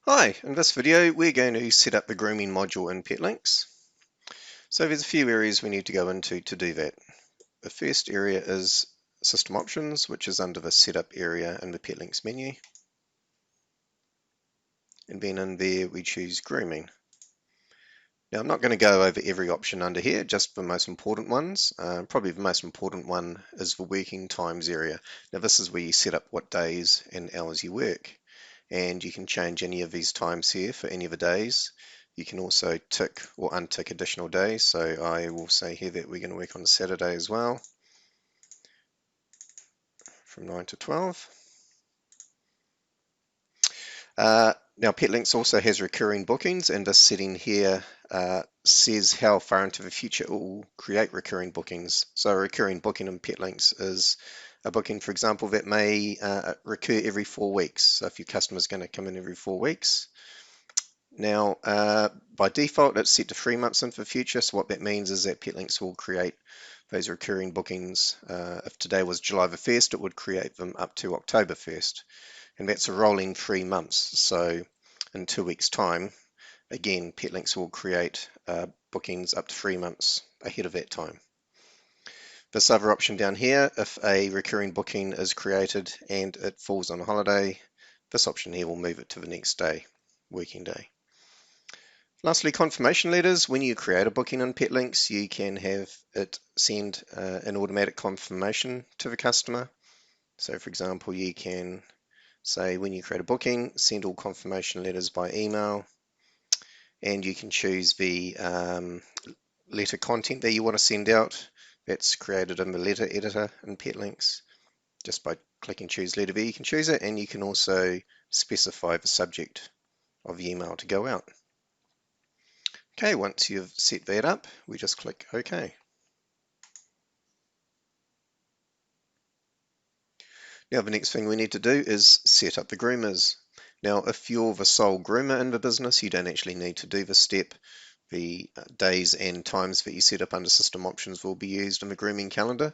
Hi, in this video we're going to set up the grooming module in PetLinx. So there's a few areas we need to go into to do that. The first area is System Options, which is under the Setup area in the PetLinx menu. And then in there we choose Grooming. Now I'm not going to go over every option under here, just the most important ones. Probably the most important one is the working times area. Now this is where you set up what days and hours you work. And you can change any of these times here for any of the days. You can also tick or untick additional days. So I will say here that we're going to work on Saturday as well, from 9 to 12. Now PetLinx also has recurring bookings, and this setting here says how far into the future it will create recurring bookings. So a recurring booking in PetLinx is a booking, for example, that may recur every 4 weeks. So if your customer is going to come in every 4 weeks, now, by default, it's set to 3 months into the future. So what that means is that PetLinx will create those recurring bookings. If today was July the 1st, it would create them up to October 1st. And that's a rolling 3 months. So in 2 weeks' time, again, PetLinx will create bookings up to 3 months ahead of that time. This other option down here, if a recurring booking is created and it falls on a holiday, this option here will move it to the next day, working day. Lastly, confirmation letters. When you create a booking on PetLinx, you can have it send an automatic confirmation to the customer. So for example, you can say when you create a booking, send all confirmation letters by email, and you can choose the letter content that you want to send out. That's created in the letter editor in PetLinx. Just by clicking choose letter there, you can choose it, and you can also specify the subject of the email to go out. Okay, once you've set that up, we just click OK. Now the next thing we need to do is set up the groomers. Now if you're the sole groomer in the business, you don't actually need to do this step. The days and times that you set up under System Options will be used in the grooming calendar.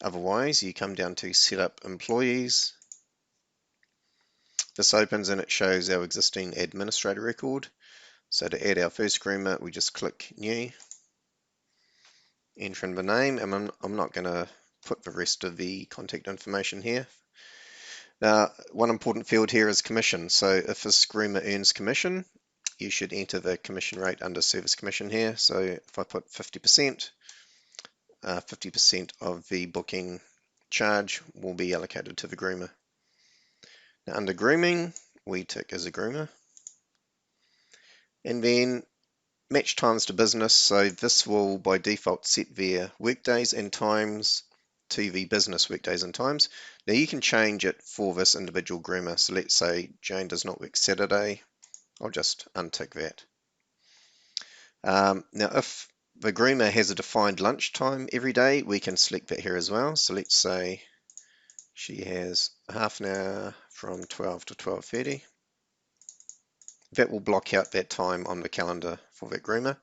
Otherwise, you come down to Set Up Employees. This opens and it shows our existing administrator record. So to add our first groomer, we just click New, enter in the name, and I'm not going to put the rest of the contact information here. Now, one important field here is commission. So if this groomer earns commission, you should enter the commission rate under service commission here. So if I put 50%, 50% of the booking charge will be allocated to the groomer. Now under grooming, we tick as a groomer. And then match times to business. So this will by default set their workdays and times to the business workdays and times. Now you can change it for this individual groomer. So let's say Jane does not work Saturday. I'll just untick that. Now if the groomer has a defined lunch time every day, we can select that here as well. So let's say she has half an hour from 12 to 12:30. That will block out that time on the calendar for that groomer.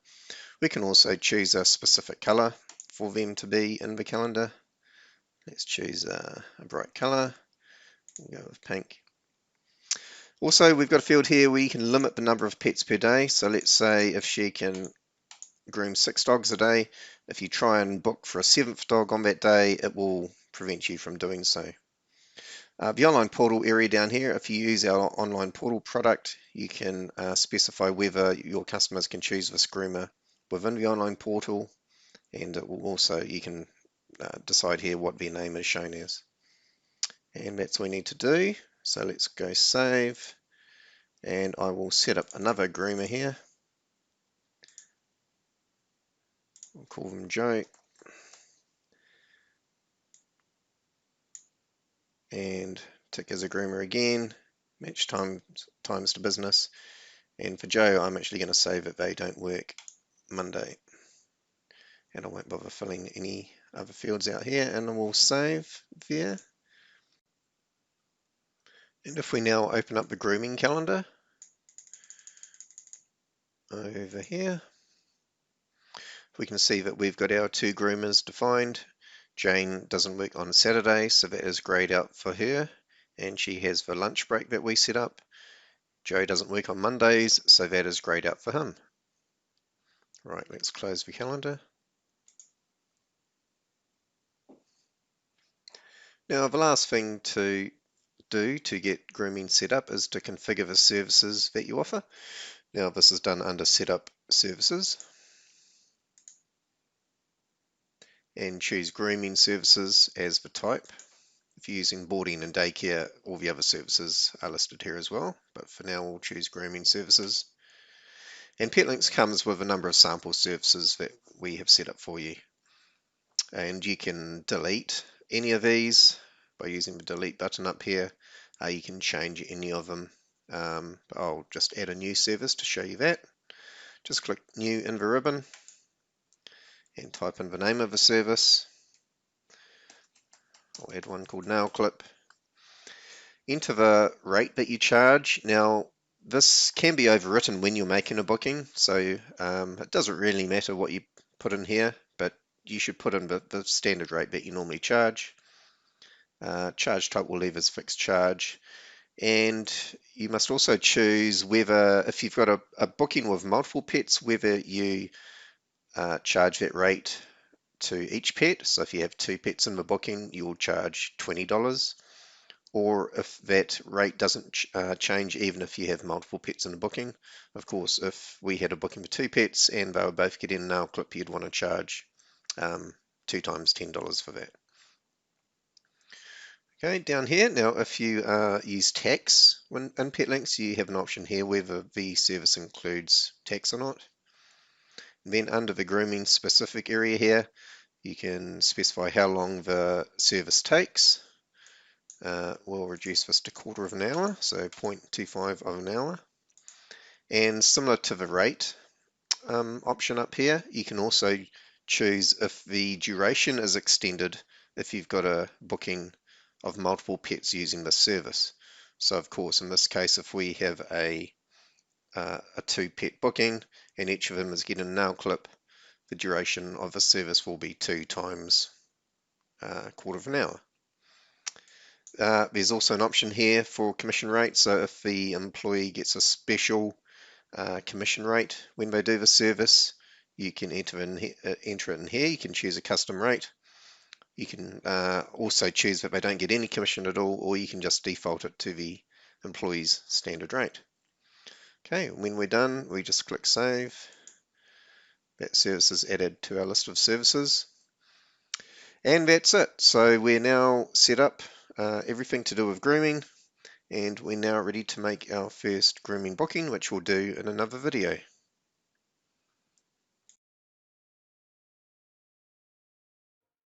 We can also choose a specific color for them to be in the calendar. Let's choose a bright color. We'll go with pink. Also, we've got a field here where you can limit the number of pets per day. So let's say if she can groom 6 dogs a day, if you try and book for a 7th dog on that day, it will prevent you from doing so. The online portal area down here, if you use our online portal product, you can specify whether your customers can choose this groomer within the online portal, and it will also, you can decide here what their name is shown as. And that's what we need to do. So let's go save, and I will set up another groomer here. We'll call them Joe. And tick as a groomer again, match times to business. And for Joe, I'm actually going to say that they don't work Monday. And I won't bother filling any other fields out here, and we'll save there. And if we now open up the grooming calendar over here, we can see that we've got our 2 groomers defined. Jane doesn't work on Saturday, so that is grayed out for her, and she has the lunch break that we set up. Joe doesn't work on Mondays, so that is grayed out for him. Right, let's close the calendar. Now, the last thing to do to get grooming set up is to configure the services that you offer. Now, this is done under Setup Services, and choose Grooming Services as the type. If you're using boarding and daycare, all the other services are listed here as well, but for now we'll choose Grooming Services. And PetLinx comes with a number of sample services that we have set up for you. And you can delete any of these by using the delete button up here. You can change any of them. I'll just add a new service to show you that. Just click new in the ribbon and type in the name of the service. I'll add one called nail clip. Enter the rate that you charge. Now, this can be overwritten when you're making a booking, so it doesn't really matter what you put in here, but you should put in the standard rate that you normally charge. Charge type will leave as fixed charge, and you must also choose whether, if you've got a booking with multiple pets, whether you charge that rate to each pet. So if you have 2 pets in the booking, you will charge $20. Or if that rate doesn't change even if you have multiple pets in a booking. Of course, if we had a booking for 2 pets and they were both getting a nail clip, you'd want to charge 2 times $10 for that. Okay, down here, now if you use tax in PetLinx, you have an option here whether the service includes tax or not. And then under the grooming specific area here, you can specify how long the service takes. We'll reduce this to 1/4 of an hour, so 0.25 of an hour. And similar to the rate option up here, you can also choose if the duration is extended if you've got a booking of multiple pets using this service. So of course, in this case, if we have a 2-pet booking and each of them is getting a nail clip, the duration of the service will be 2 times 1/4 of an hour. There's also an option here for commission rate, so if the employee gets a special commission rate when they do the service, you can enter it in here. You can choose a custom rate. You can also choose that they don't get any commission at all, or you can just default it to the employee's standard rate. Okay, when we're done, we just click Save. That service is added to our list of services. And that's it. So we're now set up everything to do with grooming, and we're now ready to make our first grooming booking, which we'll do in another video.